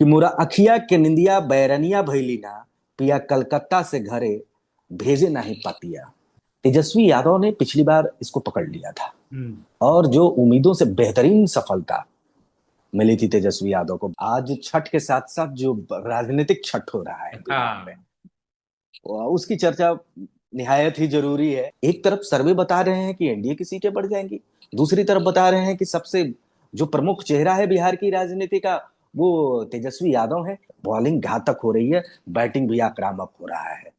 कि मोरा अखिया के निंदिया बैरनिया भइली ना, पिया कलकत्ता से घरे भेजे नहीं पातिया। तेजस्वी यादव ने पिछली बार इसको पकड़ लिया था हम्म। और जो उम्मीदों से बेहतरीन सफलता मिली थी तेजस्वी यादव को, आज छठ के साथ साथ जो राजनीतिक छठ हो रहा है बिहार में, हाँ। उसकी चर्चा निहायत ही जरूरी है। एक तरफ सर्वे बता रहे हैं कि एनडीए की सीटें बढ़ जाएंगी, दूसरी तरफ बता रहे हैं कि सबसे जो प्रमुख चेहरा है बिहार की राजनीति का, वो तेजस्वी यादव है। बॉलिंग घातक हो रही है, बैटिंग भी आक्रामक हो रहा है।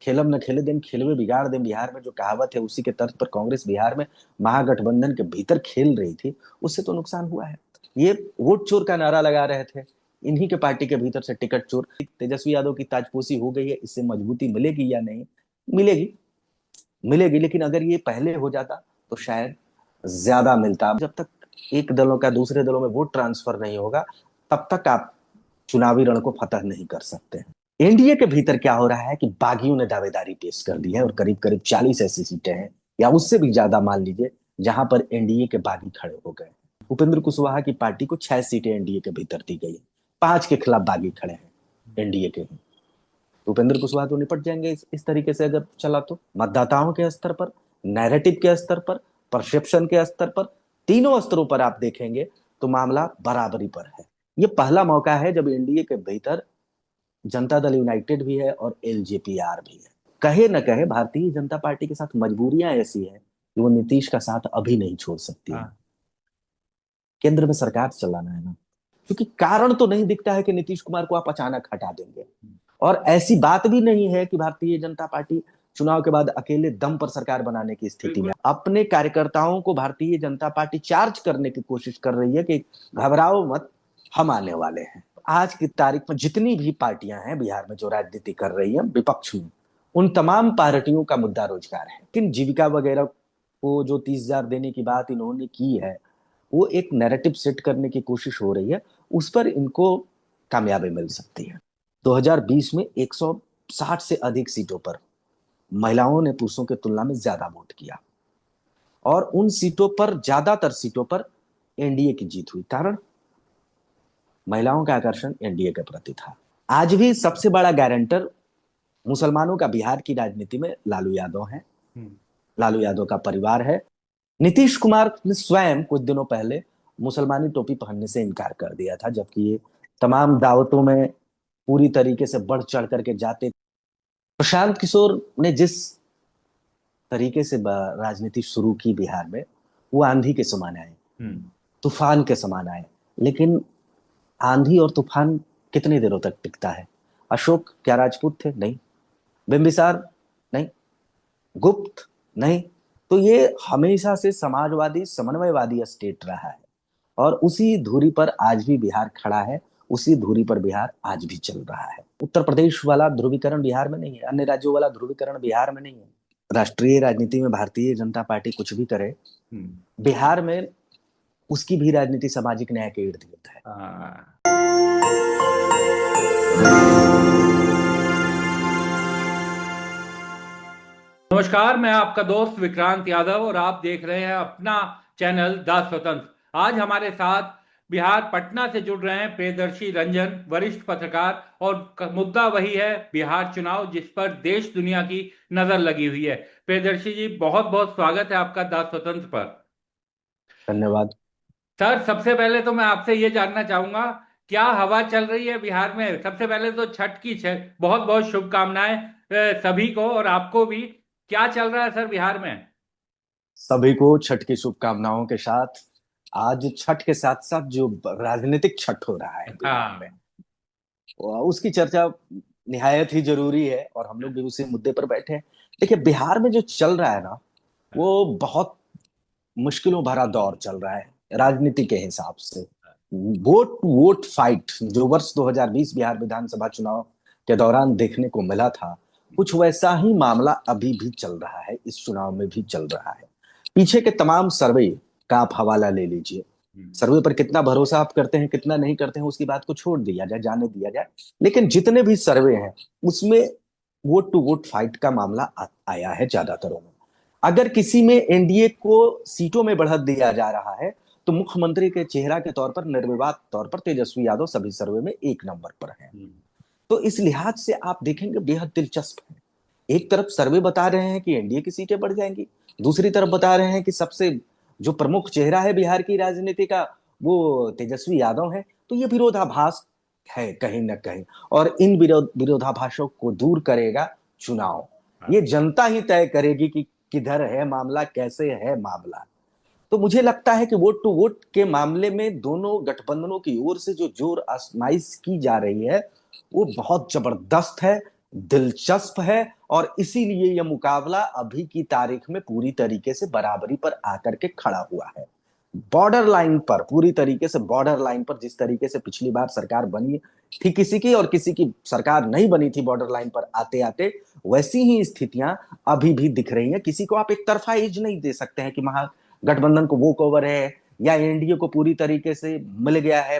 खेलम न खेले देम खेलवे बिगाड़ देम बिहार में जो कहावत है, उसी के तर्ज पर कांग्रेस बिहार में महागठबंधन के भीतर खेल रही थी, उससे तो नुकसान हुआ है। ये वोट चोर का नारा लगा रहे थे, इन्हीं के पार्टी के भीतर से टिकट चोर। तेजस्वी यादव की ताजपोशी हो गई है, इससे मजबूती मिलेगी या नहीं? मिलेगी, मिलेगी, लेकिन अगर ये पहले हो जाता तो शायद ज्यादा मिलता। जब तक एक दलों का दूसरे दलों में वोट ट्रांसफर नहीं होगा, तब तक आप चुनावी रण को फतह नहीं कर सकते हैं। एनडीए के भीतर क्या हो रहा है कि बागियों ने दावेदारी पेश कर दी है और करीब करीब 40 ऐसी सीटें हैं या उससे भी ज्यादा मान लीजिए, जहां पर एनडीए के बागी खड़े हो गए। उपेंद्र कुशवाहा की पार्टी को 6 सीटें एनडीए के भीतर दी गई है, 5 के खिलाफ बागी खड़े हैं एनडीए के ही। उपेंद्र कुशवाहा तो निपट जाएंगे इस तरीके से अगर चला तो। मतदाताओं के स्तर पर, नैरेटिव के स्तर पर, परसेप्शन के स्तर पर, तीनों स्तरों पर आप देखेंगे तो मामला बराबरी पर है। ये पहला मौका है जब एनडीए के भीतर जनता दल यूनाइटेड भी है और एलजेपीआर भी है। कहे न कहे भारतीय जनता पार्टी के साथ मजबूरियां ऐसी हैं कि वो नीतीश का साथ अभी नहीं छोड़ सकती है। हाँ। केंद्र में सरकार चलाना है ना, क्योंकि कारण तो नहीं दिखता है कि नीतीश कुमार को आप अचानक हटा देंगे। और ऐसी बात भी नहीं है कि भारतीय जनता पार्टी चुनाव के बाद अकेले दम पर सरकार बनाने की स्थिति में। अपने कार्यकर्ताओं को भारतीय जनता पार्टी चार्ज करने की कोशिश कर रही है कि घबराओ मत, हम आने वाले हैं। आज की तारीख में जितनी भी पार्टियां हैं बिहार में जो राजनीति कर रही हैं विपक्ष में, उन तमाम पार्टियों का मुद्दा रोजगार है। लेकिन जीविका वगैरह को जो 30,000 देने की बात इन्होंने की है, वो एक नैरेटिव सेट करने की कोशिश हो रही है, उस पर इनको कामयाबी मिल सकती है। 2020 में 160 से अधिक सीटों पर महिलाओं ने पुरुषों की तुलना में ज्यादा वोट किया और उन सीटों पर, ज्यादातर सीटों पर एनडीए की जीत हुई। कारण महिलाओं का आकर्षण एनडीए के प्रति था। आज भी सबसे बड़ा गारंटर मुसलमानों का बिहार की राजनीति में लालू यादव है, लालू यादव का परिवार है। नीतीश कुमार ने स्वयं कुछ दिनों पहले मुसलमानी टोपी पहनने से इनकार कर दिया था, जबकि ये तमाम दावतों में पूरी तरीके से बढ़ चढ़ करके जाते। प्रशांत किशोर ने जिस तरीके से राजनीति शुरू की बिहार में, वो आंधी के समान आए, तूफान के समान आए। लेकिन आंधी और तूफान कितनी देरों तक टिकता है? अशोक क्या राजपूत थे? नहीं। बिंबिसार? नहीं। गुप्त? नहीं। तो ये हमेशा से समाजवादी समन्वयवादी स्टेट रहा है और उसी धुरी पर आज भी बिहार खड़ा है, उसी धुरी पर बिहार आज भी चल रहा है। उत्तर प्रदेश वाला ध्रुवीकरण बिहार में नहीं है, अन्य राज्यों वाला ध्रुवीकरण बिहार में नहीं है। राष्ट्रीय राजनीति में भारतीय जनता पार्टी कुछ भी करे, बिहार में उसकी भी राजनीति सामाजिक न्याय के इर्द गिर्द है। नमस्कार, मैं आपका दोस्त विक्रांत यादव और आप देख रहे हैं अपना चैनल द स्वतंत्र। आज हमारे साथ बिहार पटना से जुड़ रहे हैं प्रियदर्शी रंजन, वरिष्ठ पत्रकार, और मुद्दा वही है बिहार चुनाव जिस पर देश दुनिया की नजर लगी हुई है। प्रियदर्शी जी, बहुत बहुत स्वागत है आपका द स्वतंत्र पर। धन्यवाद सर, सबसे पहले तो मैं आपसे ये जानना चाहूंगा, क्या हवा चल रही है बिहार में? सबसे पहले तो छठ की बहुत बहुत शुभकामनाएं सभी को और आपको भी। क्या चल रहा है सर बिहार में? सभी को छठ की शुभकामनाओं के साथ। आज छठ के साथ साथ जो राजनीतिक छठ हो रहा है बिहार में, हाँ। उसकी चर्चा निहायत ही जरूरी है और हम लोग भी उसी मुद्दे पर बैठे हैं। देखिए, बिहार में जो चल रहा है ना, वो बहुत मुश्किलों भरा दौर चल रहा है राजनीति के हिसाब से। वोट वोट फाइट जो वर्ष 2020 बिहार विधानसभा चुनाव के दौरान देखने को मिला था, कुछ वैसा ही मामला अभी भी चल रहा है, इस चुनाव में भी चल रहा है। पीछे के तमाम सर्वे का आप हवाला ले लीजिए। सर्वे पर कितना भरोसा आप करते हैं, कितना नहीं करते हैं, उसकी बात को छोड़ दिया जाए, जाने दिया जाए। लेकिन जितने भी सर्वे हैं उसमें वोट टू वोट फाइट का मामला आया है ज्यादातरों में। अगर किसी में एनडीए को सीटों में बढ़त दिया जा रहा है तो मुख्यमंत्री के चेहरा के तौर पर निर्विवाद तौर पर तेजस्वी यादव सभी सर्वे में एक नंबर पर है। तो इस लिहाज से आप देखेंगे बेहद दिलचस्प है। एक तरफ सर्वे बता रहे हैं कि एनडीए की सीटें बढ़ जाएंगी, दूसरी तरफ बता रहे हैं कि सबसे जो प्रमुख चेहरा है बिहार की राजनीति का वो तेजस्वी यादव है। तो ये विरोधाभास है कहीं ना कहीं, और इन विरोधाभासों को दूर करेगा चुनाव। ये जनता ही तय करेगी कि किधर है मामला, कैसे है मामला। तो मुझे लगता है कि वोट टू वोट के मामले में दोनों गठबंधनों की ओर से जो जोर आजमाइश की जा रही है वो बहुत जबरदस्त है, दिलचस्प है, और इसीलिए यह मुकाबला अभी की तारीख में पूरी तरीके से बराबरी पर आकर के खड़ा हुआ है। बॉर्डर लाइन पर, पूरी तरीके से बॉर्डर लाइन पर, जिस तरीके से पिछली बार सरकार बनी थी किसी की और किसी की सरकार नहीं बनी थी बॉर्डर लाइन पर आते आते, वैसी ही स्थितियां अभी भी दिख रही हैं। किसी को आप एक तरफा एज नहीं दे सकते हैं कि महागठबंधन को वॉक ओवर है या एनडीए को पूरी तरीके से मिल गया है,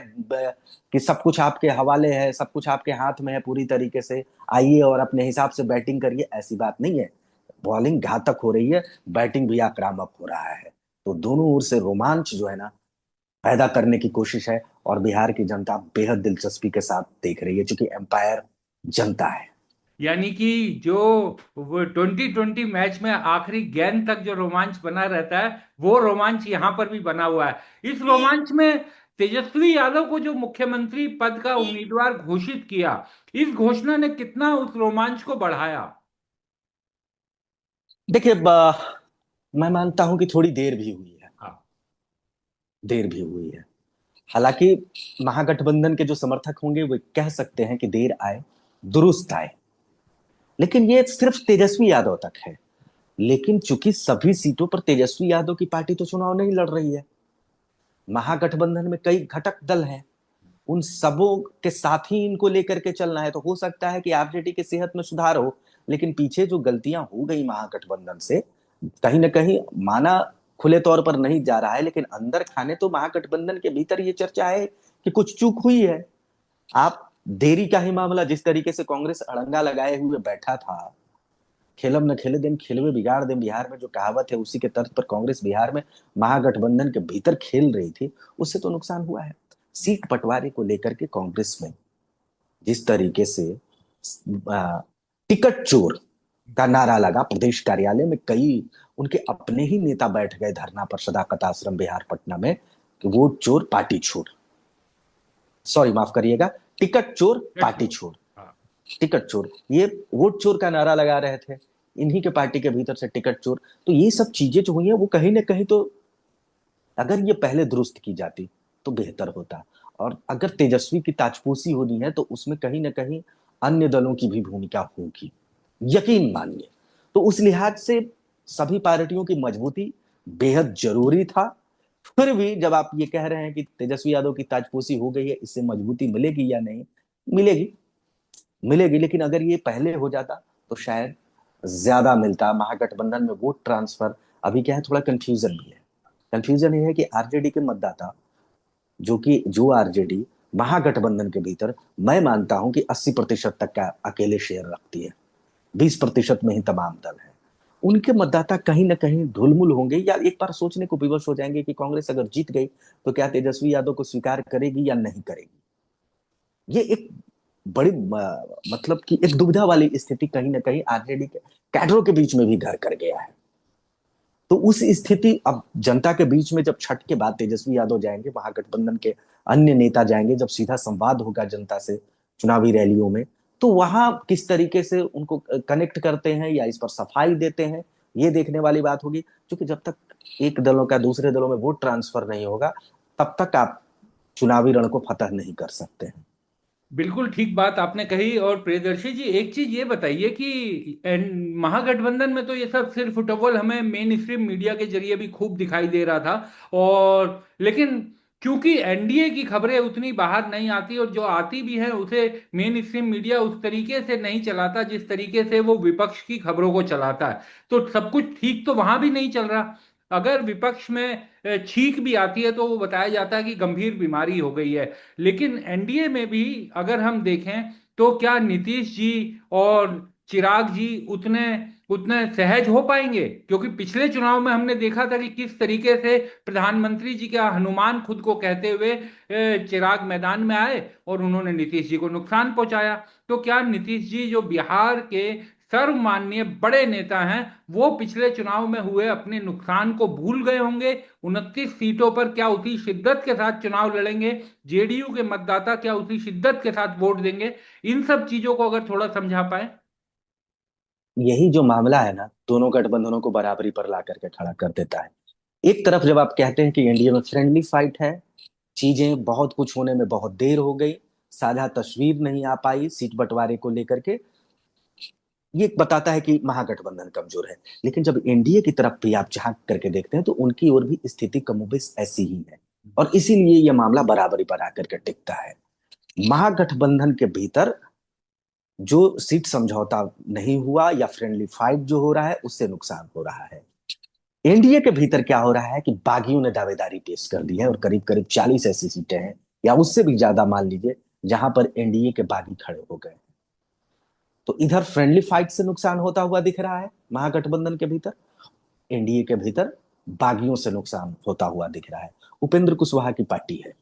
कि सब कुछ आपके हवाले है, सब कुछ आपके हाथ में है, पूरी तरीके से आइए और अपने हिसाब से बैटिंग करिए। ऐसी बात नहीं है। बॉलिंग घातक हो रही है, बैटिंग भी आक्रामक हो रहा है। तो दोनों ओर से रोमांच जो है ना पैदा करने की कोशिश है, और बिहार की जनता बेहद दिलचस्पी के साथ देख रही है, क्योंकि एम्पायर जनता है। यानी कि जो वो 2020 मैच में आखिरी गेंद तक जो रोमांच बना रहता है, वो रोमांच यहां पर भी बना हुआ है। इस रोमांच में तेजस्वी यादव को जो मुख्यमंत्री पद का उम्मीदवार घोषित किया, इस घोषणा ने कितना उस रोमांच को बढ़ाया? देखिए, मैं मानता हूं कि थोड़ी देर भी हुई है, हाँ। देर भी हुई है। हालांकि महागठबंधन के जो समर्थक होंगे वे कह सकते हैं कि देर आए दुरुस्त आए, लेकिन ये सिर्फ तेजस्वी यादव तक है। लेकिन चूंकि सभी सीटों पर तेजस्वी यादव की पार्टी तो चुनाव नहीं लड़ रही है, महागठबंधन में कई घटक दल हैं, उन सबों के साथ ही इनको लेकर के चलना है। तो हो सकता है कि आरजेडी की सेहत में सुधार हो, लेकिन पीछे जो गलतियां हो गई महागठबंधन से, कहीं ना कहीं माना खुले तौर पर नहीं जा रहा है, लेकिन अंदर खाने तो महागठबंधन के भीतर ये चर्चा है कि कुछ चूक हुई है। आप देरी का ही मामला, जिस तरीके से कांग्रेस अड़ंगा लगाए हुए बैठा था, खेलम न खेले दिन खेलवे बिगाड़ दें बिहार में जो कहावत है, उसी के तर्ज पर कांग्रेस बिहार में महागठबंधन के भीतर खेल रही थी, उससे तो नुकसान हुआ है। सीट बंटवारे को लेकर के कांग्रेस में जिस तरीके से टिकट चोर का नारा लगा प्रदेश कार्यालय में, कई उनके अपने ही नेता बैठ गए धरना पर सदाकत आश्रम बिहार पटना में कि वोट चोर पार्टी छोड़, सॉरी माफ करिएगा, टिकट चोर पार्टी छोड़, हाँ। टिकट चोर, ये वोट चोर का नारा लगा रहे थे इन्हीं के पार्टी के भीतर से टिकट चोर। तो ये सब चीजें जो हुई हैं वो कहीं ना कहीं तो, अगर ये पहले दुरुस्त की जाती तो बेहतर होता। और अगर तेजस्वी की ताजपोशी होनी है तो उसमें कहीं ना कहीं अन्य दलों की भी भूमिका होगी, यकीन मानिए। तो उस लिहाज से सभी पार्टियों की मजबूती बेहद जरूरी था। फिर भी जब आप ये कह रहे हैं कि तेजस्वी यादव की ताजपोशी हो गई है, इससे मजबूती मिलेगी या नहीं, मिलेगी, मिलेगी। लेकिन अगर ये पहले हो जाता तो शायद ज्यादा मिलता महागठबंधन में वोट ट्रांसफर। अभी क्या है, थोड़ा कंफ्यूजन भी है। कंफ्यूजन ये है कि आरजेडी के मतदाता, जो कि जो आरजेडी महागठबंधन के भीतर मैं मानता हूं कि 80% तक का अकेले शेयर रखती है, 20% में ही तमाम दल है, उनके मतदाता कहीं ना कहीं ढुलमुल होंगे या एक बार सोचने को विवश हो जाएंगे कि कांग्रेस अगर जीत गई तो क्या तेजस्वी यादव को स्वीकार करेगी या नहीं करेगी। ये एक बड़ी मतलब कि एक दुविधा वाली स्थिति कहीं ना कहीं आरजेडी के कैडरों के बीच में भी घर कर गया है। तो उस स्थिति, अब जनता के बीच में जब छठ के बाद तेजस्वी यादव जाएंगे, महागठबंधन के अन्य नेता जाएंगे, जब सीधा संवाद होगा जनता से चुनावी रैलियों में, तो वहां किस तरीके से उनको कनेक्ट करते हैं या इस पर सफाई देते हैं, ये देखने वाली बात होगी। क्योंकि जब तक एक दलों का दूसरे दलों में वोट ट्रांसफर नहीं होगा, तब तक आप चुनावी रण को फतह नहीं कर सकते हैं। बिल्कुल ठीक बात आपने कही। और प्रियदर्शी जी, एक चीज ये बताइए कि महागठबंधन में तो ये सब सिर्फ फुटबॉल हमें मेन स्ट्रीम मीडिया के जरिए भी खूब दिखाई दे रहा था, और लेकिन क्योंकि एनडीए की खबरें उतनी बाहर नहीं आती, और जो आती भी है उसे मेन स्ट्रीम मीडिया उस तरीके से नहीं चलाता जिस तरीके से वो विपक्ष की खबरों को चलाता है, तो सब कुछ ठीक तो वहां भी नहीं चल रहा। अगर विपक्ष में छींक भी आती है तो वो बताया जाता है कि गंभीर बीमारी हो गई है। लेकिन एनडीए में भी अगर हम देखें तो क्या नीतीश जी और चिराग जी उतने उतने सहज हो पाएंगे? क्योंकि पिछले चुनाव में हमने देखा था कि किस तरीके से प्रधानमंत्री जी का हनुमान खुद को कहते हुए चिराग मैदान में आए और उन्होंने नीतीश जी को नुकसान पहुंचाया। तो क्या नीतीश जी जो बिहार के सर्वमान्य बड़े नेता हैं, वो पिछले चुनाव में हुए अपने नुकसान को भूल गए होंगे? 29 सीटों पर क्या उसी शिद्दत के साथ चुनाव लड़ेंगे? जेडीयू के मतदाता क्या उसी शिद्दत के साथ वोट देंगे? इन सब चीजों को अगर थोड़ा समझा पाए। यही जो मामला है ना, दोनों गठबंधनों को बराबरी पर ला करके खड़ा कर देता है। एक तरफ जब आप कहते हैं कि एनडीए में फ्रेंडली फाइट है, चीजें बहुत कुछ होने में बहुत देर हो गई, साझा तस्वीर नहीं आ पाई सीट बंटवारे को लेकर के, ये बताता है कि महागठबंधन कमजोर है। लेकिन जब एनडीए की तरफ भी आप झांक करके देखते हैं तो उनकी ओर भी स्थिति कमोबेश ऐसी ही है, और इसीलिए यह मामला बराबरी पर आकर के टिकता है। महागठबंधन के भीतर जो सीट समझौता नहीं हुआ या फ्रेंडली फाइट जो हो रहा है, उससे नुकसान हो रहा है। एनडीए के भीतर क्या हो रहा है कि बागियों ने दावेदारी पेश कर दी है, और करीब करीब 40 ऐसी सीटें हैं या उससे भी ज्यादा मान लीजिए, जहां पर एनडीए के बागी खड़े हो गए। तो इधर फ्रेंडली फाइट से नुकसान होता हुआ दिख रहा है महागठबंधन के भीतर, एनडीए के भीतर बागियों से नुकसान होता हुआ दिख रहा है। उपेंद्र कुशवाहा की पार्टी है,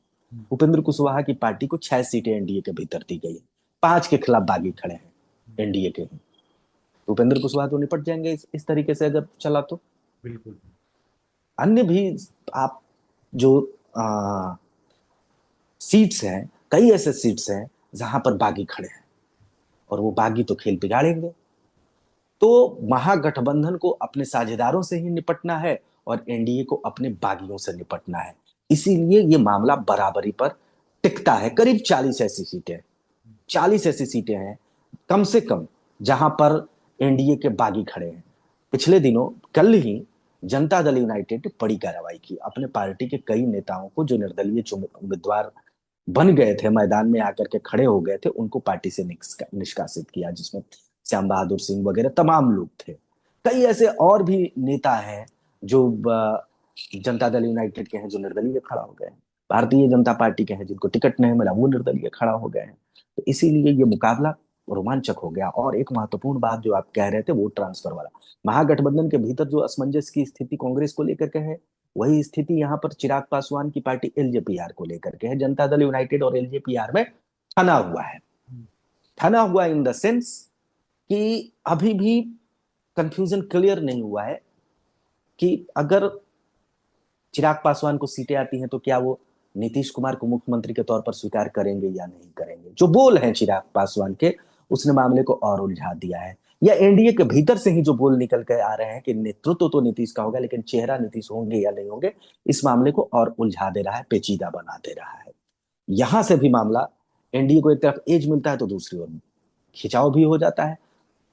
उपेंद्र कुशवाहा की पार्टी को 6 सीटें एनडीए के भीतर दी गई है, 5 के खिलाफ बागी खड़े हैं एनडीए के। उपेंद्र कुशवाहा तो निपट जाएंगे इस तरीके से अगर चला तो। बिल्कुल। अन्य भी आप जो आ, सीट्स हैं, कई ऐसे सीट्स हैं जहां पर बागी खड़े हैं, और वो बागी तो खेल बिगाड़ेंगे। तो महागठबंधन को अपने साझेदारों से ही निपटना है और एनडीए को अपने बागियों से निपटना है। इसीलिए ये मामला बराबरी पर टिकता है। करीब 40 ऐसी सीटें हैं कम से कम जहां पर एनडीए के बागी खड़े हैं। पिछले दिनों, कल ही जनता दल यूनाइटेड ने बड़ी कार्रवाई की, अपने पार्टी के कई नेताओं को जो निर्दलीय उम्मीदवार बन गए थे, मैदान में आकर के खड़े हो गए थे, उनको पार्टी से निष्कासित किया, जिसमें श्याम बहादुर सिंह वगैरह तमाम लोग थे। कई ऐसे और भी नेता हैं जो जनता दल यूनाइटेड के हैं, जो निर्दलीय खड़ा हो गए हैं। भारतीय जनता पार्टी के हैं जिनको टिकट नहीं मिला, वो निर्दलीय खड़ा हो गए हैं। तो इसीलिए ये मुकाबला रोमांचक हो गया। और एक महत्वपूर्ण बात जो आप कह रहे थे, वोट ट्रांसफर वाला, महागठबंधन के भीतर जो असमंजस की स्थिति कांग्रेस को लेकर के है, वही स्थिति यहाँ पर चिराग पासवान की पार्टी एलजेपीआर को लेकर के है। जनता दल यूनाइटेड और एलजेपीआर में ठना हुआ है। ठना हुआ इन द सेंस कि अभी भी कंफ्यूजन क्लियर नहीं हुआ है कि अगर चिराग पासवान को सीटें आती हैं तो क्या वो नीतीश कुमार को मुख्यमंत्री के तौर पर स्वीकार करेंगे या नहीं करेंगे। जो बोल हैं चिराग पासवान के, उसने मामले को और उलझा दिया है। या एनडीए के भीतर से ही जो बोल निकल कर आ रहे हैं कि नेतृत्व तो नीतीश का होगा, लेकिन चेहरा नीतीश होंगे या नहीं होंगे, इस मामले को और उलझा दे रहा है, पेचीदा बना दे रहा है। यहां से भी मामला, एनडीए को एक तरफ एज मिलता है तो दूसरी ओर खिंचाव भी हो जाता है,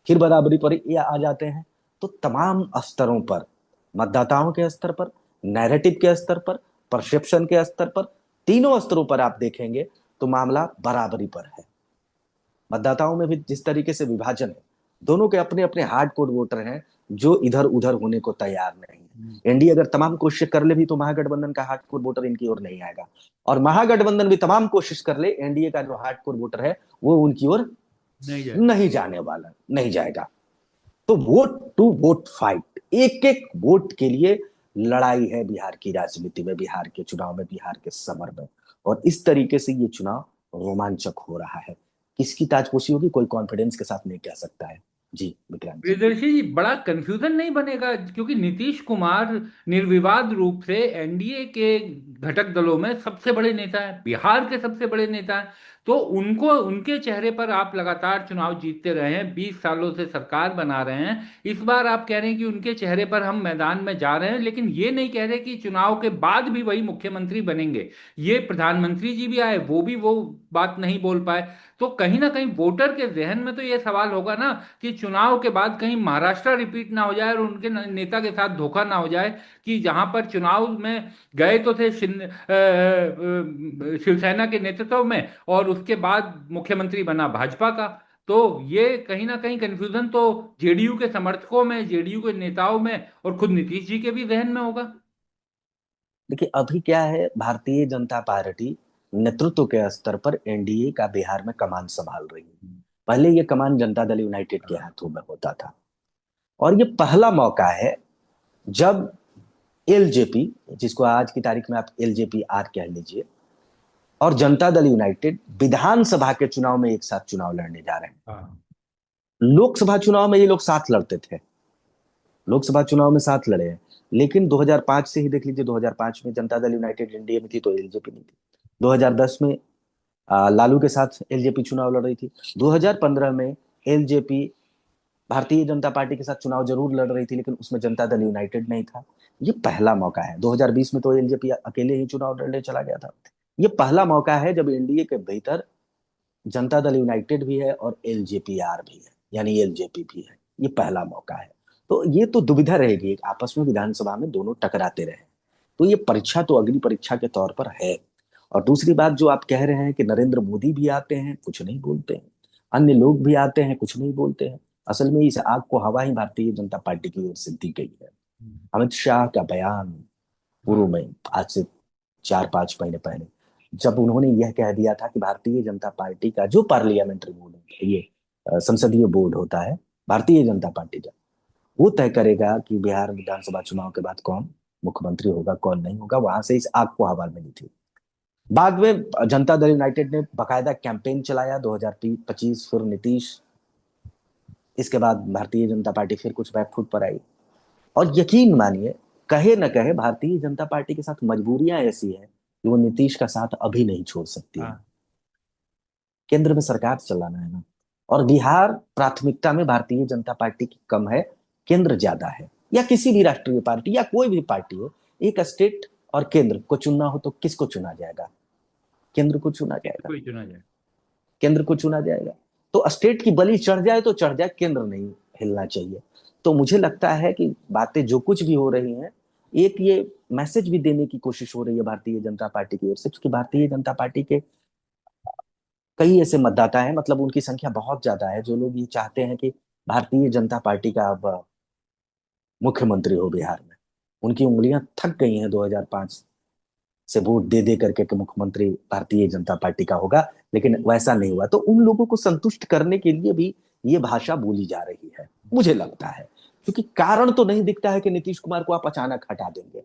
फिर बराबरी पर ये आ जाते हैं। तो तमाम स्तरों पर, मतदाताओं के स्तर पर, नैरेटिव के स्तर पर, परसेप्शन के स्तर पर, तीनों स्तरों पर आप देखेंगे तो मामला बराबरी पर है। मतदाताओं में भी जिस तरीके से विभाजन है, दोनों के अपने अपने हार्ड कोर वोटर हैं जो इधर उधर होने को तैयार नहीं है। एनडीए अगर तमाम कोशिश कर ले भी तो महागठबंधन का हार्ड कोर वोटर इनकी ओर नहीं आएगा, और महागठबंधन भी तमाम कोशिश कर ले, एनडीए का जो हार्ड कोर वोटर है वो उनकी ओर नहीं जाए। नहीं जाने वाला, नहीं जाएगा। तो वोट टू वोट फाइट, एक एक वोट के लिए लड़ाई है बिहार की राजनीति में, बिहार के चुनाव में, बिहार के समर में। और इस तरीके से ये चुनाव रोमांचक हो रहा है। किसकी ताजपोशी होगी, कोई कॉन्फिडेंस के साथ नहीं कह सकता है। जी विक्रांत जी। प्रियदर्शी जी, बड़ा कंफ्यूजन नहीं बनेगा? क्योंकि नीतीश कुमार निर्विवाद रूप से एनडीए के घटक दलों में सबसे बड़े नेता हैं, बिहार के सबसे बड़े नेता हैं। तो उनको, उनके चेहरे पर आप लगातार चुनाव जीतते रहे हैं, 20 सालों से सरकार बना रहे हैं। इस बार आप कह रहे हैं कि उनके चेहरे पर हम मैदान में जा रहे हैं, लेकिन ये नहीं कह रहे कि चुनाव के बाद भी वही मुख्यमंत्री बनेंगे। ये प्रधानमंत्री जी भी आए, वो भी वो बात नहीं बोल पाए। तो कहीं ना कहीं वोटर के जहन में तो ये सवाल होगा ना कि चुनाव के बाद कहीं महाराष्ट्र रिपीट ना हो जाए और उनके नेता के साथ धोखा ना हो जाए, कि जहां पर चुनाव में गए तो थे शिवसेना के नेतृत्व में, और उसके बाद मुख्यमंत्री बना भाजपा का। तो ये कहीं ना कहीं कंफ्यूजन तो जेडीयू के समर्थकों में, जेडीयू के नेताओं में और खुद नीतीश जी के भी जहन में होगा। देखिए अभी क्या है, भारतीय जनता पार्टी नेतृत्व के स्तर पर एनडीए का बिहार में कमान संभाल रही है। पहले ये कमान जनता दल यूनाइटेड के हाथों में होता था। और ये पहला मौका है जब एलजेपी, जिसको आज की तारीख में आप एलजेपी आर कह लीजिए, और जनता दल यूनाइटेड विधानसभा के चुनाव में एक साथ चुनाव लड़ने जा रहे हैं। हाँ। लोकसभा चुनाव में ये लोग साथ लड़ते थे, लोकसभा चुनाव में साथ लड़े हैं, लेकिन 2005 से ही देख लीजिए, 2005 में जनता दल यूनाइटेड एनडीए में थी तो एलजेपी नहीं थी। 2010 में लालू के साथ एलजेपी चुनाव लड़ रही थी। 2015 में एलजेपी भारतीय जनता पार्टी के साथ चुनाव जरूर लड़ रही थी, लेकिन उसमें जनता दल यूनाइटेड नहीं था। ये पहला मौका है। 2020 में तो एलजेपी अकेले ही चुनाव लड़ने चला गया था। ये पहला मौका है जब एनडीए के भीतर जनता दल यूनाइटेड भी है और एलजेपीआर भी है, यानी एलजेपी भी है। ये पहला मौका है। तो ये तो दुविधा रहेगी, आपस में विधानसभा में दोनों टकराते रहे। तो ये परीक्षा तो अग्नि परीक्षा के तौर पर है। और दूसरी बात जो आप कह रहे हैं कि नरेंद्र मोदी भी आते हैं, कुछ नहीं बोलते हैं, अन्य लोग भी आते हैं, कुछ नहीं बोलते हैं। असल में इस आग को हवा ही भारतीय जनता पार्टी की ओर से दी गई है। अमित शाह का बयान पूर्व हाँ। में, आज से 4-5 महीने पहले, जब उन्होंने यह कह दिया था कि भारतीय जनता पार्टी का जो पार्लियामेंट्री बोर्ड है, ये संसदीय बोर्ड होता है भारतीय जनता पार्टी का, वो तय करेगा कि बिहार विधानसभा चुनाव के बाद कौन मुख्यमंत्री होगा, कौन नहीं होगा। वहां से इस आग को हवा मिली थी। बाद में जनता दल यूनाइटेड ने बकायदा कैंपेन चलाया 2025, फिर नीतीश, इसके बाद भारतीय जनता पार्टी फिर कुछ बैकफुट पर आई। और यकीन मानिए, कहे न कहे भारतीय जनता पार्टी के साथ मजबूरियां ऐसी है कि वो नीतीश का साथ अभी नहीं छोड़ सकती है। हाँ। केंद्र में सरकार चलाना है ना, और बिहार प्राथमिकता में भारतीय जनता पार्टी की कम है, केंद्र ज्यादा है। या किसी भी राष्ट्रीय पार्टी या कोई भी पार्टी हो, एक स्टेट और केंद्र को चुनना हो तो किसको चुना जाएगा? केंद्र को चुना जाएगा। कोई चुना जाए। केंद्र को चुना जाएगा। तो स्टेट की बलि चढ़ जाए तो चढ़ जाए, केंद्र नहीं हिलना चाहिए। तो मुझे लगता है कि बातें जो कुछ भी हो रही हैं, एक ये मैसेज भी देने की कोशिश हो रही है भारतीय जनता पार्टी की ओर से, क्योंकि भारतीय जनता पार्टी के कई ऐसे मतदाता हैं, मतलब उनकी संख्या बहुत ज्यादा है, जो लोग ये चाहते हैं कि भारतीय जनता पार्टी का अब मुख्यमंत्री हो बिहार में। उनकी उंगलियां थक गई हैं 2005 से वोट दे दे करके कि मुख्यमंत्री भारतीय जनता पार्टी का होगा, लेकिन वैसा नहीं हुआ। तो उन लोगों को संतुष्ट करने के लिए भी ये भाषा बोली जा रही है, मुझे लगता है। क्योंकि कारण तो नहीं दिखता है कि नीतीश कुमार को आप अचानक हटा देंगे।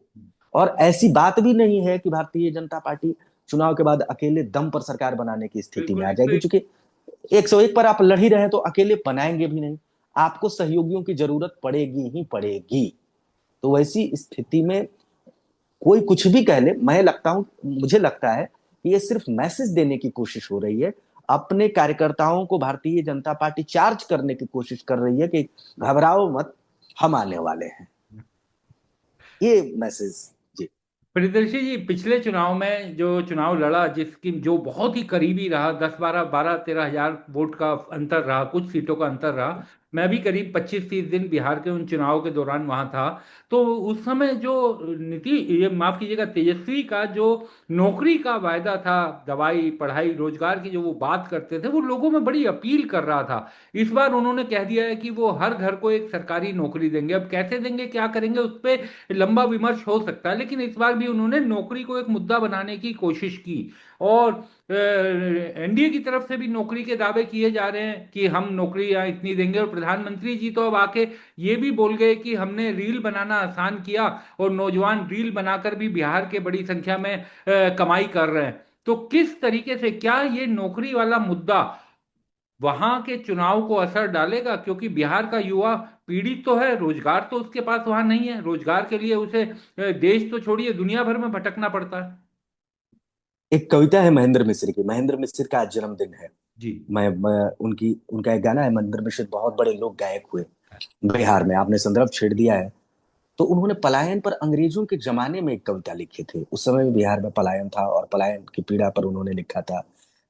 और ऐसी बात भी नहीं है कि भारतीय जनता पार्टी चुनाव के बाद अकेले दम पर सरकार बनाने की स्थिति में बिल्कुल आ इसमें। जाएगी, क्योंकि 101 पर आप लड़ ही रहे हैं तो अकेले बनाएंगे भी नहीं, आपको सहयोगियों की जरूरत पड़ेगी ही पड़ेगी। तो वैसी स्थिति में कोई कुछ भी कह ले, मुझे लगता है कि ये सिर्फ मैसेज देने की कोशिश हो रही है। अपने कार्यकर्ताओं को भारतीय जनता पार्टी चार्ज करने की कोशिश कर रही है कि घबराओ मत, हम आने वाले हैं। ये मैसेज। जी। प्रियदर्शी जी, पिछले चुनाव में जो चुनाव लड़ा, जिसकी जो बहुत ही करीबी रहा, 10, 12, 12, 13 हजार वोट का अंतर रहा, कुछ सीटों का अंतर रहा। मैं भी करीब 25-30 दिन बिहार के उन चुनाव के दौरान वहां था। तो उस समय जो नीति, ये माफ कीजिएगा, तेजस्वी का जो नौकरी का वायदा था, दवाई, पढ़ाई, रोजगार की जो वो बात करते थे, वो लोगों में बड़ी अपील कर रहा था। इस बार उन्होंने कह दिया है कि वो हर घर को एक सरकारी नौकरी देंगे। अब कैसे देंगे, क्या करेंगे, उस पर लंबा विमर्श हो सकता है, लेकिन इस बार भी उन्होंने नौकरी को एक मुद्दा बनाने की कोशिश की। और एनडीए की तरफ से भी नौकरी के दावे किए जा रहे हैं कि हम नौकरियां इतनी देंगे। और प्रधानमंत्री जी तो अब आके ये भी बोल गए कि हमने रील बनाना आसान किया, और नौजवान रील बनाकर भी बिहार के बड़ी संख्या में कमाई कर रहे हैं। तो किस तरीके से, क्या ये नौकरी वाला मुद्दा वहां के चुनाव को असर डालेगा? क्योंकि बिहार का युवा पीड़ित तो है, रोजगार तो उसके पास वहां नहीं है, रोजगार के लिए उसे देश तो छोड़िए दुनिया भर में भटकना पड़ता है। एक कविता है महेंद्र मिश्र की, महेंद्र मिश्र का आज जन्मदिन है। जी। मैं उनकी उनका एक गाना है, महेंद्र मिश्र बहुत बड़े लोग गायक हुए बिहार में, आपने संदर्भ छेड़ दिया है। तो उन्होंने पलायन पर अंग्रेजों के जमाने में एक कविता लिखी थी। उस समय भी बिहार में पलायन था, और पलायन की पीड़ा पर उन्होंने लिखा था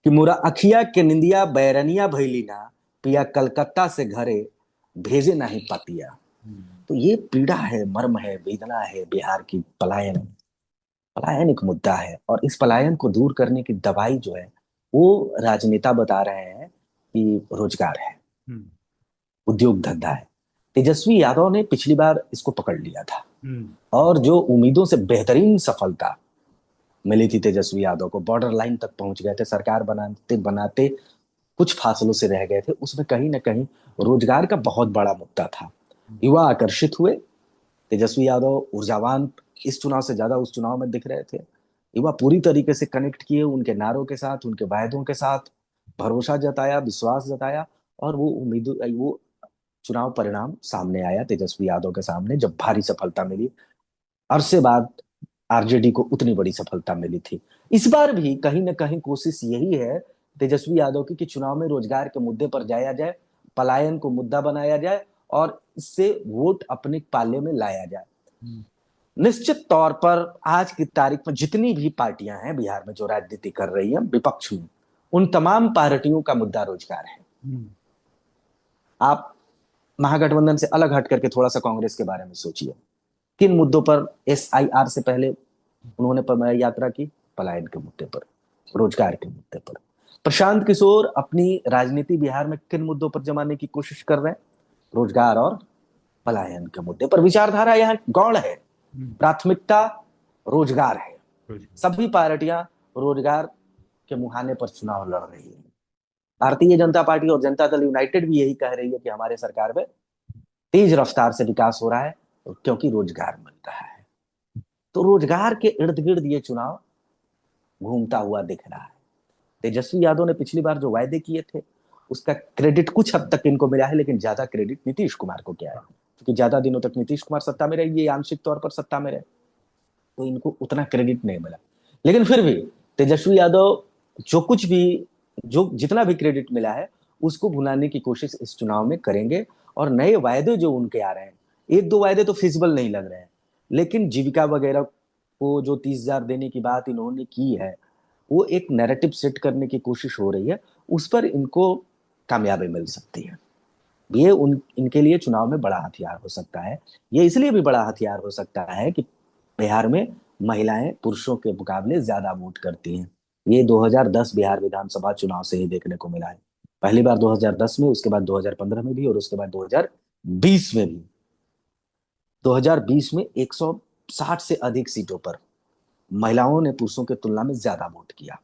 कि मोरा अखिया के निंदिया बैरनिया भैली ना, पिया कलकत्ता से घरे भेजे नहीं पातिया। तो ये पीड़ा है, मर्म है, वेदना है बिहार की। पलायन, पलायन एक मुद्दा है, और इस पलायन को दूर करने की दवाई जो है, वो राजनेता बता रहे हैं कि रोजगार है, हम्म। उद्योग धंधा है। तेजस्वी यादव ने पिछली बार इसको पकड़ लिया था, हम्म। और जो उम्मीदों से बेहतरीन सफलता मिली थी तेजस्वी यादव को, बॉर्डर लाइन तक पहुंच गए थे, सरकार बनाते बनाते कुछ फासलों से रह गए थे, उसमें कहीं ना कहीं रोजगार का बहुत बड़ा मुद्दा था। युवा आकर्षित हुए। तेजस्वी यादव ऊर्जावान इस चुनाव से ज्यादा उस चुनाव में दिख रहे थे। युवा पूरी तरीके से कनेक्ट किए उनके नारों के साथ, उनके वायदों के साथ, भरोसा जताया, विश्वास जताया, और वो चुनाव परिणाम सामने आया तेजस्वी यादव के सामने, जब भारी सफलता मिली। अरसे बाद आरजेडी को उतनी बड़ी सफलता मिली थी। इस बार भी कहीं ना कहीं कोशिश यही है तेजस्वी यादव की कि चुनाव में रोजगार के मुद्दे पर जाया जाए, पलायन को मुद्दा बनाया जाए, और इससे वोट अपने पाले में लाया जाए। निश्चित तौर पर आज की तारीख में जितनी भी पार्टियां हैं बिहार में जो राजनीति कर रही हैं विपक्ष में, उन तमाम पार्टियों का मुद्दा रोजगार है। आप महागठबंधन से अलग हट करके थोड़ा सा कांग्रेस के बारे में सोचिए। किन मुद्दों पर SIR से पहले उन्होंने यात्रा की? पलायन के मुद्दे पर, रोजगार के मुद्दे पर। प्रशांत किशोर अपनी राजनीति बिहार में किन मुद्दों पर जमाने की कोशिश कर रहे हैं? रोजगार और पलायन के मुद्दे पर। विचारधारा यहाँ गौण है, प्राथमिकता रोजगार है। सभी पार्टियां रोजगार के मुहाने पर चुनाव लड़ रही है। भारतीय जनता पार्टी और जनता दल यूनाइटेड भी यही कह रही है कि हमारे सरकार में तेज रफ्तार से विकास हो रहा है क्योंकि रोजगार मिल रहा है। तो रोजगार के इर्द गिर्द ये चुनाव घूमता हुआ दिख रहा है। तेजस्वी यादव ने पिछली बार जो वायदे किए थे उसका क्रेडिट कुछ हद तक इनको मिला है, लेकिन ज्यादा क्रेडिट नीतीश कुमार को क्या है, क्योंकि ज्यादा दिनों तक नीतीश कुमार सत्ता में रहे, ये आंशिक तौर पर सत्ता में रहे, तो इनको उतना क्रेडिट नहीं मिला। लेकिन फिर भी तेजस्वी यादव जो कुछ भी, जो जितना भी क्रेडिट मिला है उसको भुनाने की कोशिश इस चुनाव में करेंगे। और नए वायदे जो उनके आ रहे हैं, एक दो वायदे तो फिजिबल नहीं लग रहे हैं, लेकिन जीविका वगैरह को जो 30,000 देने की बात इन्होंने की है, वो एक नैरेटिव सेट करने की कोशिश हो रही है, उस पर इनको कामयाबी मिल सकती है। ये इनके लिए चुनाव में बड़ा हथियार हो सकता है। ये इसलिए भी बड़ा हथियार हो सकता है कि बिहार में महिलाएं पुरुषों के मुकाबले ज्यादा वोट करती हैं। ये 2010 बिहार विधानसभा चुनाव से ही देखने को मिला है। पहली बार 2010 में, उसके बाद 2015 में भी, और उसके बाद 2020 में भी। 2020 में 160 से अधिक सीटों पर महिलाओं ने पुरुषों की तुलना में ज्यादा वोट किया,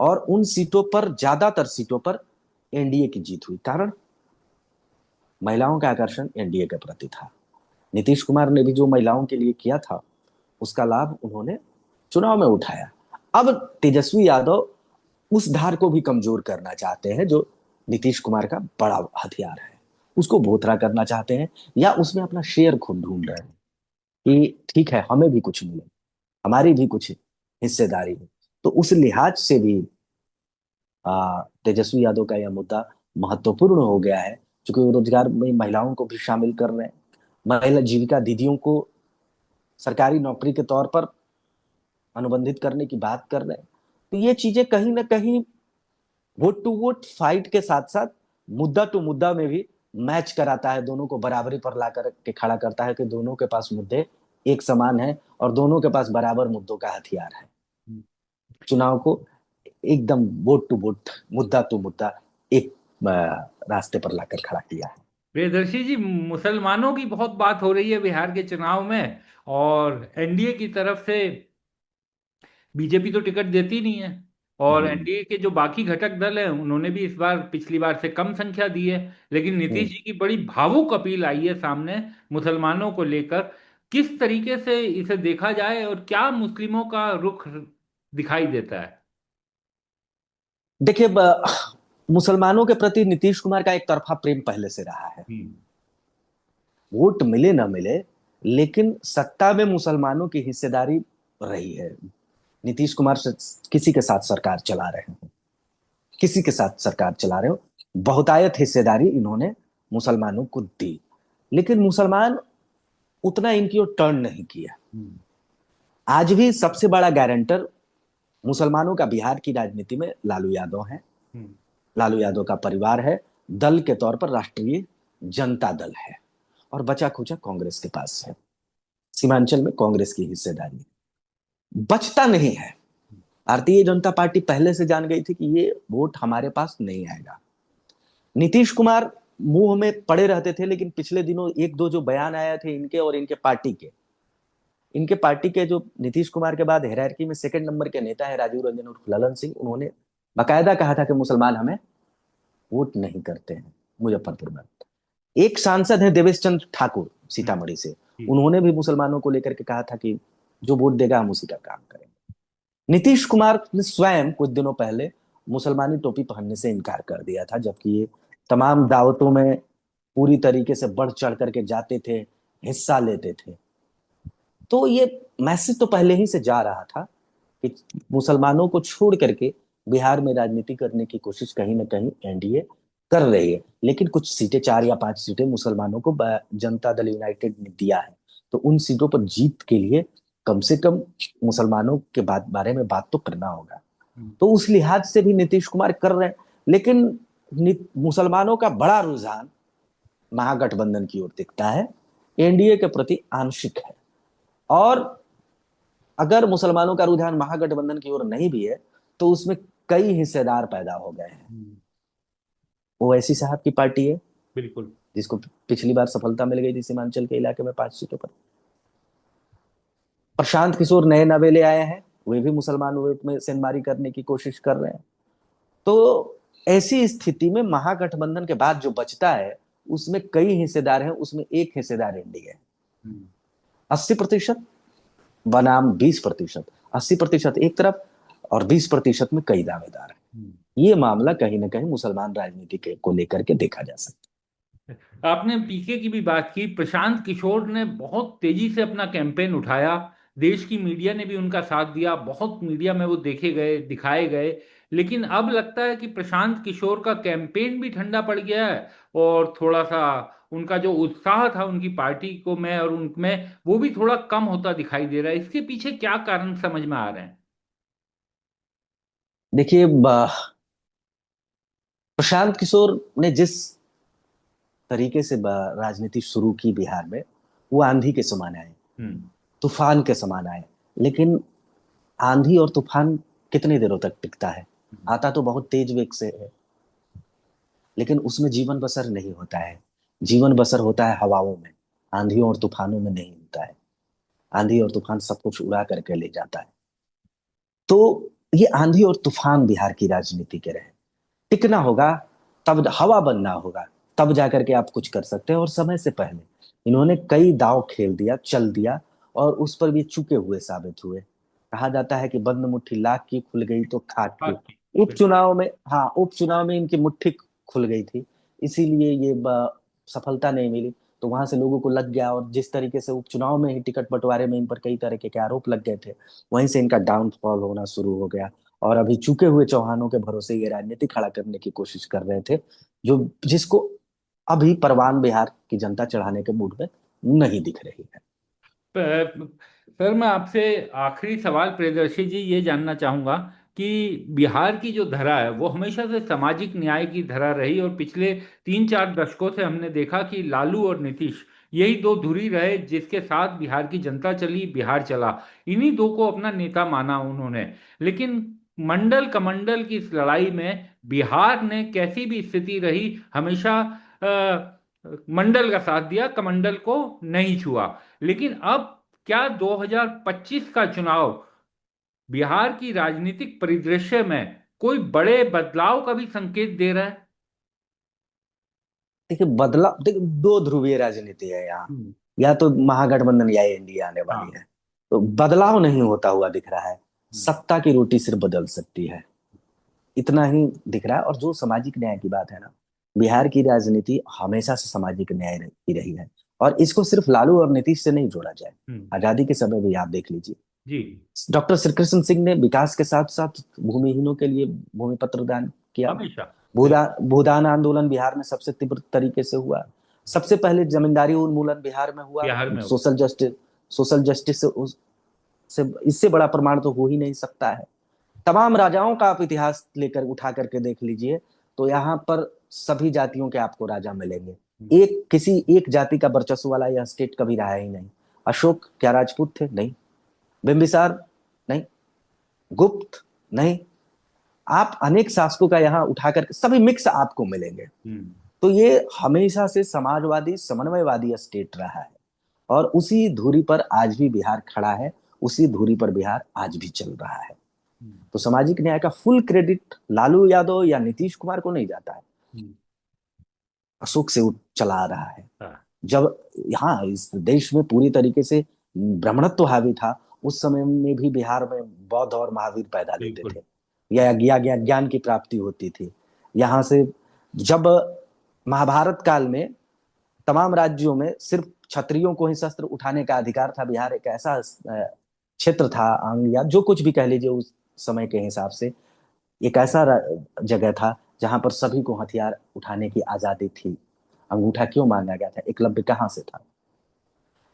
और उन सीटों पर, ज्यादातर सीटों पर एनडीए की जीत हुई। कारण महिलाओं का आकर्षण एनडीए के प्रति था। नीतीश कुमार ने भी जो महिलाओं के लिए किया था उसका लाभ उन्होंने चुनाव में उठाया। अब तेजस्वी यादव उस धार को भी कमजोर करना चाहते हैं जो नीतीश कुमार का बड़ा हथियार है, उसको बोथरा करना चाहते हैं, या उसमें अपना शेयर खुद ढूंढ रहे हैं कि ठीक है हमें भी कुछ मिले, हमारी भी कुछ हिस्सेदारी है। तो उस लिहाज से भी तेजस्वी यादव का यह मुद्दा महत्वपूर्ण हो गया है, क्योंकि वो रोजगार में महिलाओं को भी शामिल कर रहे हैं। महिला जीविका दीदियों को सरकारी नौकरी के तौर पर अनुबंधित करने की बात कर रहे हैं। तो ये चीजें कहीं ना कहीं वोट टू वोट फाइट के साथ साथ मुद्दा टू मुद्दा में भी मैच कराता है, दोनों को बराबरी पर ला के खड़ा करता है कि दोनों के पास मुद्दे एक समान है और दोनों के पास बराबर मुद्दों का हथियार है। चुनाव को एकदम वोट टू वोट, मुद्दा टू मुद्दा एक रास्ते पर लाकर खड़ा किया है। प्रियदर्शी जी, मुसलमानों की बहुत बात हो रही है बिहार के चुनाव में, और एनडीए की तरफ से बीजेपी तो टिकट देती नहीं है, और एनडीए के जो बाकी घटक दल हैं उन्होंने भी इस बार पिछली बार से कम संख्या दी है। लेकिन नीतीश जी की बड़ी भावुक अपील आई है सामने मुसलमानों को लेकर। किस तरीके से इसे देखा जाए और क्या मुस्लिमों का रुख दिखाई देता है? देखिए, मुसलमानों के प्रति नीतीश कुमार का एक तरफा प्रेम पहले से रहा है। वोट मिले ना मिले, लेकिन सत्ता में मुसलमानों की हिस्सेदारी रही है। नीतीश कुमार से किसी के साथ सरकार चला रहे हो, किसी के साथ सरकार चला रहे हो, बहुतायत हिस्सेदारी इन्होंने मुसलमानों को दी, लेकिन मुसलमान उतना इनकी ओर टर्न नहीं किया। आज भी सबसे बड़ा गारंटर मुसलमानों का बिहार की राजनीति में लालू यादव है। लालू यादव का परिवार है, दल के तौर पर राष्ट्रीय जनता दल है, और बचा खुचा कांग्रेस के पास है। सीमांचल में कांग्रेस की हिस्सेदारी बचता नहीं है। भारतीय जनता पार्टी पहले से जान गई थी कि ये वोट हमारे पास नहीं आएगा। नीतीश कुमार मुंह में पड़े रहते थे, लेकिन पिछले दिनों एक दो जो बयान आए थे इनके और इनके पार्टी के जो नीतीश कुमार के बाद हायरार्की में सेकंड नंबर के नेता है राजीव रंजन उर्फ ललन सिंह, उन्होंने बाकायदा कहा था कि मुसलमान हमें वोट नहीं करते हैं मुजफ्फरपुर में। एक सांसद है देवेश चंद्र ठाकुर सीतामढ़ी से, उन्होंने भी मुसलमानों को लेकर के कहा था कि जो वोट देगा हम उसी का काम करेंगे। नीतीश कुमार ने स्वयं कुछ दिनों पहले मुसलमानी टोपी पहनने से इनकार कर दिया था, जबकि ये तमाम दावतों में पूरी तरीके से बढ़ चढ़ करके जाते थे, हिस्सा लेते थे। तो ये मैसेज तो पहले ही से जा रहा था कि मुसलमानों को छोड़ करके बिहार में राजनीति करने की कोशिश कहीं ना कहीं एनडीए कर रही है। लेकिन कुछ सीटें, 4 या 5 सीटें मुसलमानों को जनता दल यूनाइटेड ने दिया है, तो उन सीटों पर जीत के लिए कम से कम मुसलमानों के बारे में बात तो करना होगा। तो उस लिहाज से भी नीतीश कुमार कर रहे हैं। लेकिन मुसलमानों का बड़ा रुझान महागठबंधन की ओर दिखता है, एनडीए के प्रति आंशिक है। और अगर मुसलमानों का रुझान महागठबंधन की ओर नहीं भी है तो उसमें कई हिस्सेदार पैदा हो गए हैं। ओवैसी साहब की पार्टी है, बिल्कुल, जिसको पिछली बार सफलता मिल गई थी सीमांचल के इलाके में 5 सीटों पर। प्रशांत किशोर नए नवेले आए हैं, वे भी मुसलमान वोट में सेंधमारी करने की कोशिश कर रहे हैं। तो ऐसी स्थिति में महागठबंधन के बाद जो बचता है उसमें कई हिस्सेदार हैं, उसमें एक हिस्सेदार एनडीए है। 80% बनाम 20%, 80% एक तरफ और 20% में कई दावेदार हैं। ये मामला कहीं ना कहीं मुसलमान राजनीति को लेकर के देखा जा सकता है। आपने पीके की भी बात की। प्रशांत किशोर ने बहुत तेजी से अपना कैंपेन उठाया, देश की मीडिया ने भी उनका साथ दिया, बहुत मीडिया में वो देखे गए, दिखाए गए। लेकिन अब लगता है कि प्रशांत किशोर का कैंपेन भी ठंडा पड़ गया है और थोड़ा सा उनका जो उत्साह था उनकी पार्टी को में और उनमें, वो भी थोड़ा कम होता दिखाई दे रहा है। इसके पीछे क्या कारण समझ में आ रहे हैं? देखिए, प्रशांत किशोर ने जिस तरीके से राजनीति शुरू की बिहार में, वो आंधी के समान आए, तूफान के समान आए। लेकिन आंधी और तूफान कितनी देरों तक टिकता है? आता तो बहुत तेज वेग से है, लेकिन उसमें जीवन बसर नहीं होता है। जीवन बसर होता है हवाओं में, आंधियों और तूफानों में नहीं होता है। आंधी और तूफान सब कुछ उड़ा करके ले जाता है। तो ये आंधी और तूफान बिहार की राजनीति के रहे। टिकना होगा, तब हवा बनना होगा, तब जाकर के आप कुछ कर सकते हैं। और समय से पहले इन्होंने कई दांव खेल दिया, चल दिया, और उस पर भी चुके हुए साबित हुए। कहा जाता है कि बंद मुट्ठी लाख की, खुल गई तो खाक की। उपचुनाव में, हाँ, उपचुनाव में इनकी मुट्ठी खुल गई थी, इसीलिए ये सफलता नहीं मिली। तो वहां से लोगों को लग गया, और जिस तरीके से उपचुनाव में ही टिकट बंटवारे में इन पर कई तरह के आरोप लग गए थे, वहीं से इनका डाउनफॉल होना शुरू हो गया। और अभी चुके हुए चौहानों के भरोसे ये राजनीति खड़ा करने की कोशिश कर रहे थे, जो जिसको अभी परवान बिहार की जनता चढ़ाने के मूड में नहीं दिख रही है। सर, मैं आपसे आखिरी सवाल प्रियदर्शी जी ये जानना चाहूंगा कि बिहार की जो धरा है वो हमेशा से सामाजिक न्याय की धरा रही, और पिछले 3-4 दशकों से हमने देखा कि लालू और नीतीश यही दो धुरी रहे जिसके साथ बिहार की जनता चली, बिहार चला। इन्हीं दो को अपना नेता माना उन्होंने। लेकिन मंडल कमंडल की इस लड़ाई में बिहार ने कैसी भी स्थिति रही हमेशा मंडल का साथ दिया, कमंडल को नहीं छुआ। लेकिन अब क्या 2025 का चुनाव बिहार की राजनीतिक परिदृश्य में कोई बड़े बदलाव का भी संकेत दे रहा है? देखिए, बदलाव, देखिए, दो ध्रुवीय राजनीति है यहाँ। या तो महागठबंधन या एनडीए आने वाली है, तो बदलाव नहीं होता हुआ दिख रहा है। सत्ता की रोटी सिर्फ बदल सकती है, इतना ही दिख रहा है। और जो सामाजिक न्याय की बात है ना, बिहार की राजनीति हमेशा से सामाजिक न्याय की रही है, और इसको सिर्फ लालू और नीतीश से नहीं जोड़ा जाए। आजादी के समय भी आप देख लीजिए, जी, डॉक्टर श्रीकृष्ण सिंह ने विकास के साथ साथ भूमिहीनों के लिए भूमि पत्र दान किया। हमेशा भूदान आंदोलन बिहार में सबसे तीव्र तरीके से हुआ। सबसे पहले जमींदारी उन्मूलन बिहार में हुआ। बिहार में सोशल जस्टिस से इससे बड़ा प्रमाण तो हो ही नहीं सकता है। तमाम राजाओं का आप इतिहास लेकर उठा करके देख लीजिए, तो यहाँ पर सभी जातियों के आपको राजा मिलेंगे। एक किसी एक जाति का वर्चस्व वाला यह स्टेट कभी रहा ही नहीं। अशोक क्या राजपूत थे? नहीं। बिंबिसार? नहीं। गुप्त? नहीं। आप अनेक शासकों का यहाँ उठाकर सभी मिक्स आपको मिलेंगे। तो ये हमेशा से समाजवादी, समन्वयवादी स्टेट रहा है, और उसी धुरी पर आज भी बिहार खड़ा है, उसी धुरी पर बिहार आज भी चल रहा है। तो सामाजिक न्याय का फुल क्रेडिट लालू यादव या नीतीश कुमार को नहीं जाता है। अशोक से चला आ रहा है। हाँ, जब यहाँ इस देश में पूरी तरीके से ब्राह्मणत्व हावी था, उस समय में भी बिहार में बौद्ध और महावीर पैदा लेते बिल्कुल। थे, या ज्ञान की प्राप्ति होती थी यहाँ से। जब महाभारत काल में तमाम राज्यों में सिर्फ क्षत्रियों को ही शस्त्र उठाने का अधिकार था, बिहार एक ऐसा क्षेत्र था, अंग या जो कुछ भी कह लीजिए उस समय के हिसाब से, एक ऐसा जगह था जहां पर सभी को हथियार उठाने की आजादी थी। अंगूठा क्यों मांगा गया था? एकलव्य कहाँ से था?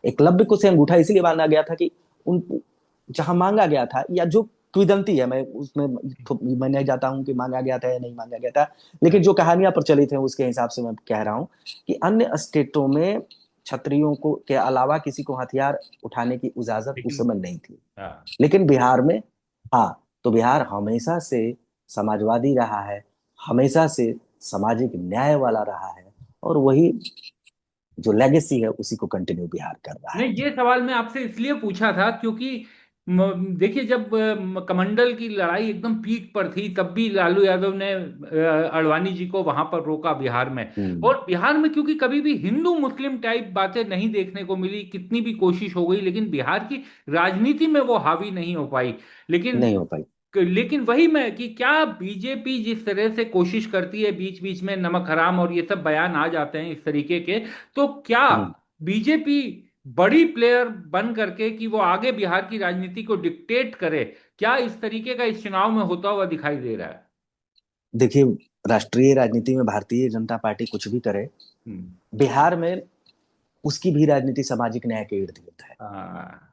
एकलव्य को से अंगूठा इसलिए मांगा गया था कि उन जहां मांगा गया था, या जो किंवदंती है, मैं उसमें मैं नहीं जाता हूं कि मांगा गया था या नहीं मांगा गया था, लेकिन जो कहानियां प्रचलित हैं उसके हिसाब से मैं कह रहा हूं कि अन्य स्टेटों में क्षत्रियों को के अलावा किसी को हथियार उठाने की इजाजत उस लेकिन समय नहीं थी। हाँ, लेकिन बिहार में, हाँ, तो बिहार हमेशा से समाजवादी रहा है, हमेशा से सामाजिक न्याय वाला रहा है, और वही जो लेगेसी है उसी को कंटिन्यू बिहार कर रहा है। नहीं, ये सवाल मैं आपसे इसलिए पूछा था क्योंकि देखिए, जब कमंडल की लड़ाई एकदम पीक पर थी तब भी लालू यादव ने अडवाणी जी को वहां पर रोका बिहार में। हम्म। और बिहार में क्योंकि कभी भी हिंदू मुस्लिम टाइप बातें नहीं देखने को मिली, कितनी भी कोशिश हो गई, लेकिन बिहार की राजनीति में वो हावी नहीं हो पाई। लेकिन नहीं हो पाई। लेकिन वही मैं कि क्या बीजेपी जिस तरह से कोशिश करती है, बीच बीच में नमक हराम और ये सब बयान आ जाते हैं इस तरीके के, तो क्या हम्म। बीजेपी बड़ी प्लेयर बन करके कि वो आगे बिहार की राजनीति को डिक्टेट करे, क्या इस तरीके का इस चुनाव में होता हुआ दिखाई दे रहा है? देखिए, राष्ट्रीय राजनीति में भारतीय जनता पार्टी कुछ भी करे, हम्म। बिहार में उसकी भी राजनीति सामाजिक न्याय के इर्द गिर्द है। हाँ।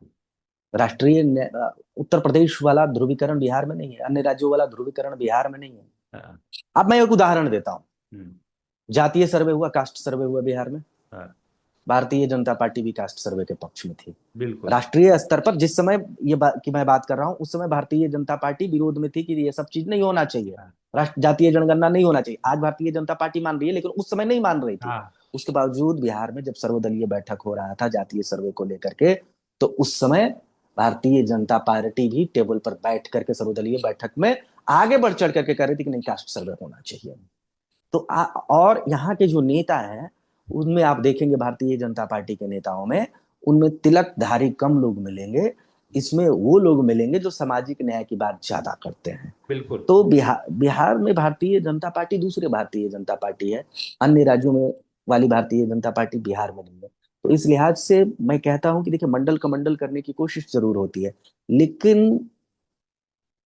उत्तर प्रदेश वाला ध्रुवीकरण बिहार में नहीं है, अन्य राज्यों वाला ध्रुवीकरण बिहार में नहीं है। हाँ। अब मैं एक उदाहरण देता हूँ। हम्म। जातीय सर्वे हुआ, कास्ट सर्वे हुआ बिहार में, हाँ। भारतीय जनता पार्टी भी कास्ट सर्वे के पक्ष में थी। बिल्कुल। राष्ट्रीय स्तर पर जिस समय की मैं बात कर रहा हूँ, उस समय भारतीय जनता पार्टी विरोध में थी कि ये सब चीज नहीं होना चाहिए, हाँ। राष्ट्र जातीय जनगणना नहीं होना चाहिए। आज भारतीय जनता पार्टी मान रही है, लेकिन उस समय नहीं मान रही थी। हाँ। उसके बावजूद बिहार में जब सर्वदलीय बैठक हो रहा था जातीय सर्वे को लेकर के, तो उस समय भारतीय जनता पार्टी भी टेबल पर बैठ करके सर्वदलीय बैठक में आगे बढ़ चढ़ करके कह रही थी कि नहीं, कास्ट सर्वे होना चाहिए। तो और यहाँ के जो नेता हैं, उनमें आप देखेंगे भारतीय जनता पार्टी के नेताओं में, उनमें तिलकधारी कम लोग मिलेंगे, इसमें वो लोग मिलेंगे जो सामाजिक न्याय की बात ज्यादा करते हैं। बिल्कुल। तो बिहार बिहार में भारतीय जनता पार्टी दूसरे भारतीय जनता पार्टी है, अन्य राज्यों में वाली भारतीय जनता पार्टी बिहार में नहीं है। तो इस लिहाज से मैं कहता हूं कि देखिए, मंडल कमंडल करने की कोशिश जरूर होती है, लेकिन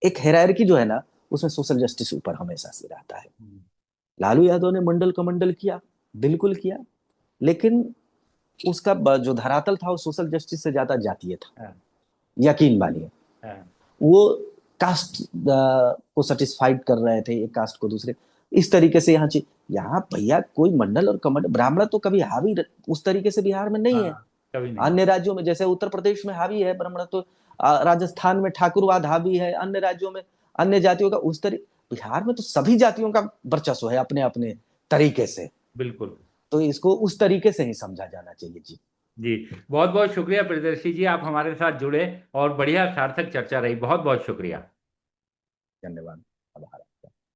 एक हायरार्की जो है ना, उसमें सोशल जस्टिस ऊपर हमेशा से रहता है। हम्म। लालू यादव ने मंडल कमंडल किया, बिल्कुल किया, लेकिन उसका जो धरातल था वो सोशल जस्टिस से ज्यादा जातीय था, हाँ। यकीन मानिए। हाँ। वो कास्ट को सेटिस्फाइड कर रहे थे, एक कास्ट को दूसरे, इस तरीके से यहाँ भैया कोई मंडल और कमंडल, ब्राह्मण तो कभी हावी उस तरीके से बिहार में नहीं है। हाँ, कभी नहीं। अन्य राज्यों में जैसे उत्तर प्रदेश में हावी है ब्राह्मण, तो राजस्थान में ठाकुरवाद हावी है, अन्य राज्यों में अन्य जातियों का उस तरीके, बिहार में तो सभी जातियों का वर्चस्व है अपने अपने तरीके से। बिल्कुल। तो इसको उस तरीके से ही समझा जाना चाहिए जी। जी, बहुत बहुत शुक्रिया प्रियदर्शी जी, आप हमारे साथ जुड़े और बढ़िया सार्थक चर्चा रही। बहुत बहुत शुक्रिया। धन्यवाद। आभार।